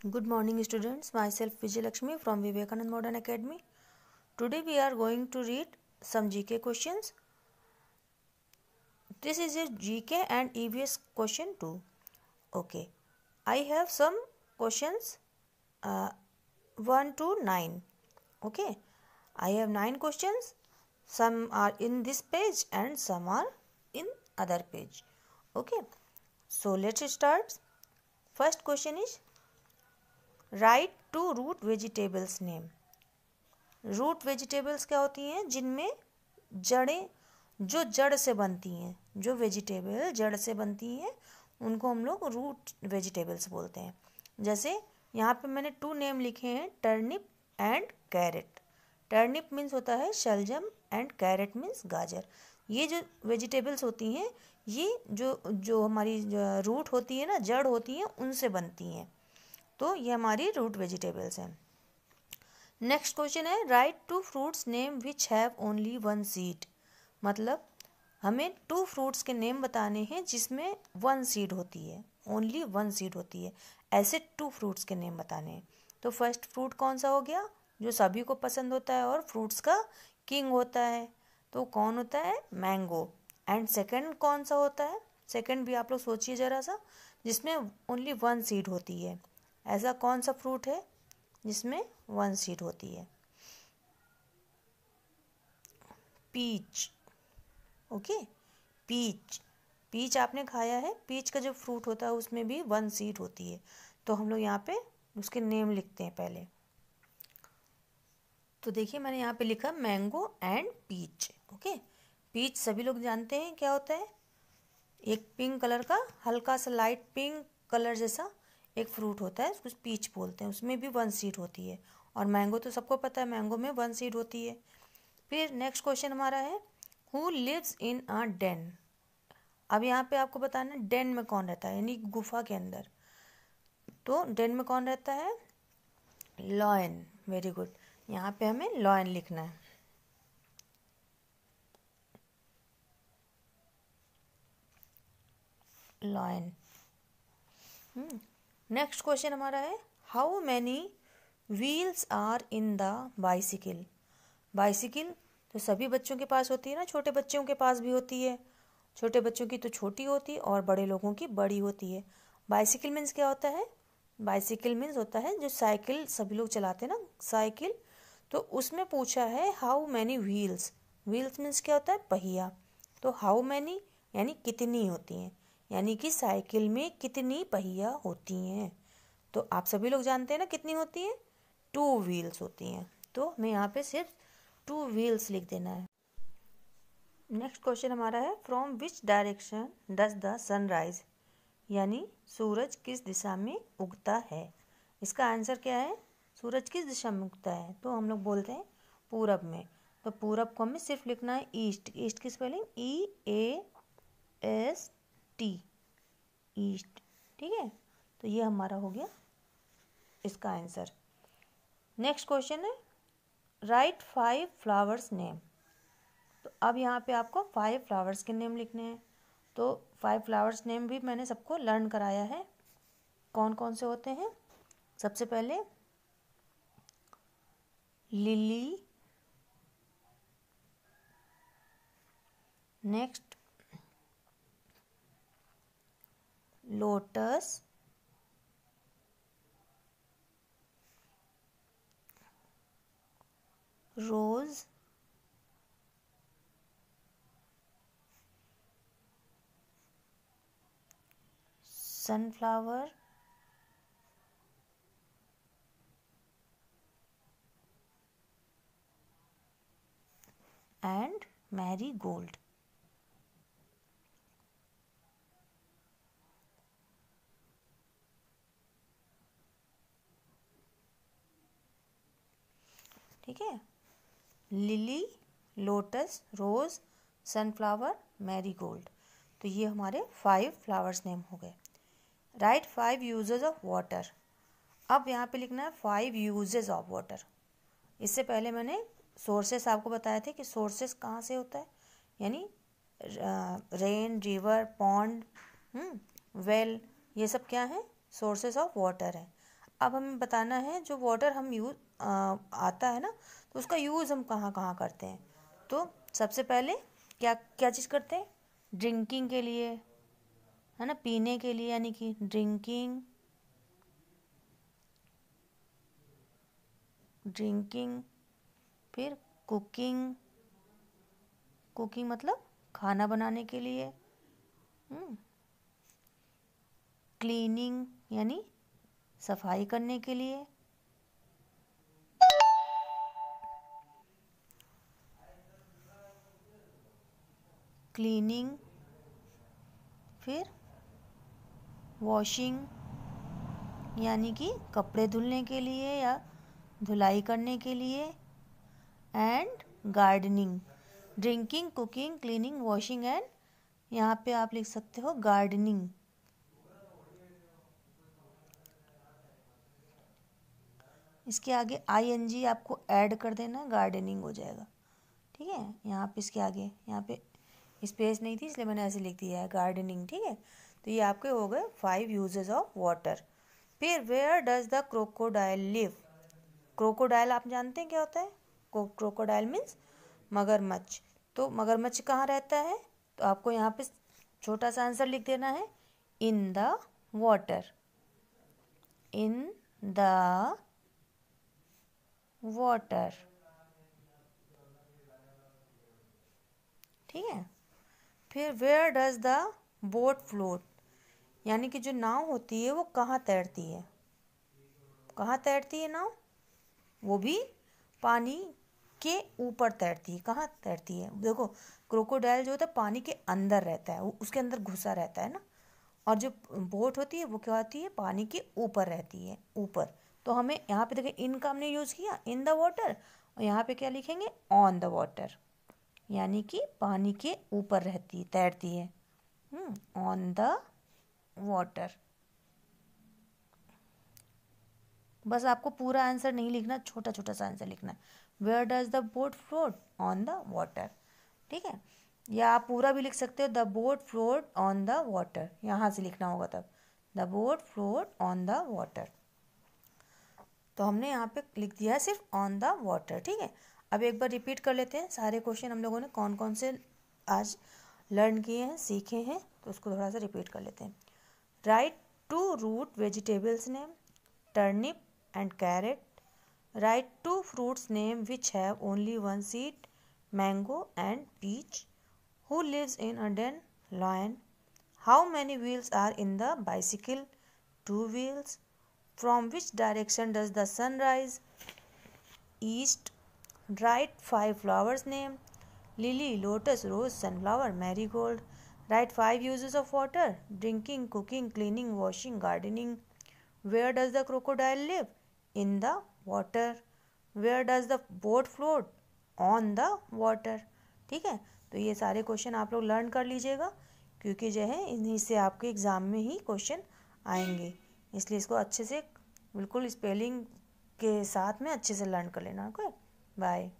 Good morning students, myself Vijay Lakshmi from Vivekanand Modern Academy. Today we are going to read some GK questions. This is a GK and EVS question too. Okay, I have some questions 1 to 9. Okay, I have 9 questions. Some are in this page and some are in other page. Okay, so let's start. First question is, write two root vegetables name. Root vegetables क्या होती हैं? जिनमें जड़ें, जो जड़ से बनती हैं, जो वेजिटेबल जड़ से बनती हैं उनको हम लोग रूट वेजिटेबल्स बोलते हैं। जैसे यहाँ पे मैंने 2 नेम लिखे हैं, turnip and carrot. Turnip means होता है शलजम एंड कैरेट मीन्स गाजर। ये जो वेजिटेबल्स होती हैं ये जो हमारी रूट होती है ना, जड़ होती हैं, उनसे बनती हैं। तो ये हमारी रूट वेजिटेबल्स हैं। नेक्स्ट क्वेश्चन है, right 2 fruits name which have only 1 seed. मतलब हमें 2 फ्रूट्स के नेम बताने हैं जिसमें 1 सीड होती है, ओनली 1 सीड होती है। ऐसे 2 फ्रूट्स के नेम बताने हैं। तो फर्स्ट फ्रूट कौन सा हो गया? जो सभी को पसंद होता है और फ्रूट्स का किंग होता है, तो कौन होता है? मैंगो। एंड सेकंड कौन सा होता है? सेकंड भी आप लोग सोचिए ज़रा सा, जिसमें ओनली 1 सीड होती है। ऐसा कौन सा फ्रूट है जिसमें 1 सीड होती है? पीच। Okay, peach. पीच आपने खाया है? पीच का जो फ्रूट होता है उसमें भी 1 सीड होती है। तो हम लोग यहाँ पे उसके नेम लिखते हैं पहले। तो देखिए मैंने यहाँ पे लिखा mango and peach. Okay, peach सभी लोग जानते हैं क्या होता है। एक पिंक कलर का, हल्का सा लाइट पिंक कलर जैसा एक फ्रूट होता है, उसको पीच बोलते हैं। उसमें भी 1 सीड होती है। और मैंगो तो सबको पता है, मैंगो में 1 सीड होती है। फिर नेक्स्ट क्वेश्चन हमारा है, who lives in a den. अब यहाँ पे आपको बताना है डेन में कौन रहता है, यानी गुफा के अंदर। तो डेन में कौन रहता है? लॉयन। Very good. यहाँ पे हमें लॉयन लिखना है। लॉयन। नेक्स्ट क्वेश्चन हमारा है, how many wheels are in the bicycle. Bicycle तो सभी बच्चों के पास होती है ना, छोटे बच्चों के पास भी होती है। छोटे बच्चों की तो छोटी होती है और बड़े लोगों की बड़ी होती है। बाइसिकल मीन्स क्या होता है? बाइसिकल मीन्स होता है जो साइकिल सभी लोग चलाते हैं ना, साइकिल। तो उसमें पूछा है how many wheels. Wheels means क्या होता है? पहिया। तो हाउ मैनी यानी कितनी होती हैं, यानी कि साइकिल में कितनी पहिया होती हैं। तो आप सभी लोग जानते हैं ना कितनी होती हैं? 2 व्हील्स होती हैं। तो हमें यहाँ पे सिर्फ 2 व्हील्स लिख देना है। नेक्स्ट क्वेश्चन हमारा है, from which direction does the sun rise. यानी सूरज किस दिशा में उगता है। इसका आंसर क्या है? सूरज किस दिशा में उगता है? तो हम लोग बोलते हैं पूरब में। तो पूरब को हमें सिर्फ लिखना है ईस्ट। ईस्ट की स्पेलिंग EAST, ईस्ट। ठीक है, तो ये हमारा हो गया इसका आंसर। नेक्स्ट क्वेश्चन है, राइट 5 फ्लावर्स नेम। तो अब यहाँ पे आपको 5 फ्लावर्स के नेम लिखने हैं। तो 5 फ्लावर्स नेम भी मैंने सबको लर्न कराया है, कौन कौन से होते हैं। सबसे पहले lily, next lotus, rose, sunflower, and marigold. ठीक है, lily, lotus, rose, sunflower, marigold. तो ये हमारे 5 फ्लावर्स नेम हो गए। Write 5 uses of water. अब यहाँ पे लिखना है 5 यूजेस ऑफ वाटर। इससे पहले मैंने सोर्सेस आपको बताए थे कि सोर्सेस कहाँ से होता है, यानी रेन, रिवर, पॉन्ड, वेल, ये सब क्या है? सोर्सेस ऑफ वाटर है। अब हमें बताना है जो वाटर हम यूज आता है ना, तो उसका यूज़ हम कहाँ कहाँ करते हैं। तो सबसे पहले क्या क्या चीज़ करते हैं, ड्रिंकिंग के लिए, है ना, पीने के लिए, यानी कि ड्रिंकिंग, फिर कुकिंग, कुकिंग मतलब खाना बनाने के लिए, क्लीनिंग यानी सफाई करने के लिए, क्लीनिंग, फिर वॉशिंग यानी कि कपड़े धुलने के लिए या धुलाई करने के लिए, and gardening, drinking, cooking, cleaning, washing and यहाँ पे आप लिख सकते हो गार्डनिंग। इसके आगे ING आपको ऐड कर देना, गार्डनिंग हो जाएगा। ठीक है, यहाँ पे इसके आगे यहाँ पे स्पेस नहीं थी इसलिए मैंने ऐसे लिख दिया है गार्डनिंग। ठीक है, तो ये आपके हो गए 5 यूजेस ऑफ वाटर। फिर where does the crocodile live. Crocodile आप जानते हैं क्या होता है, क्रोकोडाइल मीन्स मगरमच्छ। तो मगरमच्छ कहाँ रहता है, तो आपको यहाँ पे छोटा सा आंसर लिख देना है, in the water, in the water. ठीक है, फिर where does the boat float, यानी कि जो नाव होती है वो कहाँ तैरती है, कहाँ तैरती है नाव, वो भी पानी के ऊपर तैरती है। कहाँ तैरती है, देखो क्रोकोडाइल जो होता है पानी के अंदर रहता है, वो उसके अंदर घुसा रहता है ना, और जो बोट होती है वो क्या होती है, पानी के ऊपर रहती है, ऊपर। तो हमें यहाँ पे देखिए इन का हमने यूज़ किया, इन द वाटर, और यहाँ पे क्या लिखेंगे, ऑन द वाटर, यानी कि पानी के ऊपर रहती तैरती है, ऑन द वाटर। बस आपको पूरा आंसर नहीं लिखना, छोटा छोटा सा आंसर लिखना है, where does the boat float on the water. ठीक है, या आप पूरा भी लिख सकते हो, the boat float on the water, यहाँ से लिखना होगा तब, the boat float on the water. तो हमने यहाँ पे लिख दिया है सिर्फ ऑन द वाटर। ठीक है, अब एक बार रिपीट कर लेते हैं सारे क्वेश्चन हम लोगों ने कौन कौन से आज लर्न किए हैं, सीखे हैं, तो उसको थोड़ा सा रिपीट कर लेते हैं। Write two root vegetables name, turnip and carrot. Write 2 fruits name which have only 1 seed, mango and peach. Who lives in a den? Lion. How many wheels are in the bicycle? 2 wheels. From which direction does the sun rise? East. Write 5 flowers name, lily, lotus, rose, sunflower, marigold. Write 5 uses of water, drinking, cooking, cleaning, washing, gardening. Where does the crocodile live? In the water. Where does the boat float? On the water. ठीक है, तो ये सारे question आप लोग learn कर लीजिएगा, क्योंकि जो है इन्हीं से आपके एग्ज़ाम में ही क्वेश्चन आएंगे, इसलिए इसको अच्छे से बिल्कुल स्पेलिंग के साथ में अच्छे से लर्न कर लेना। Okay, bye.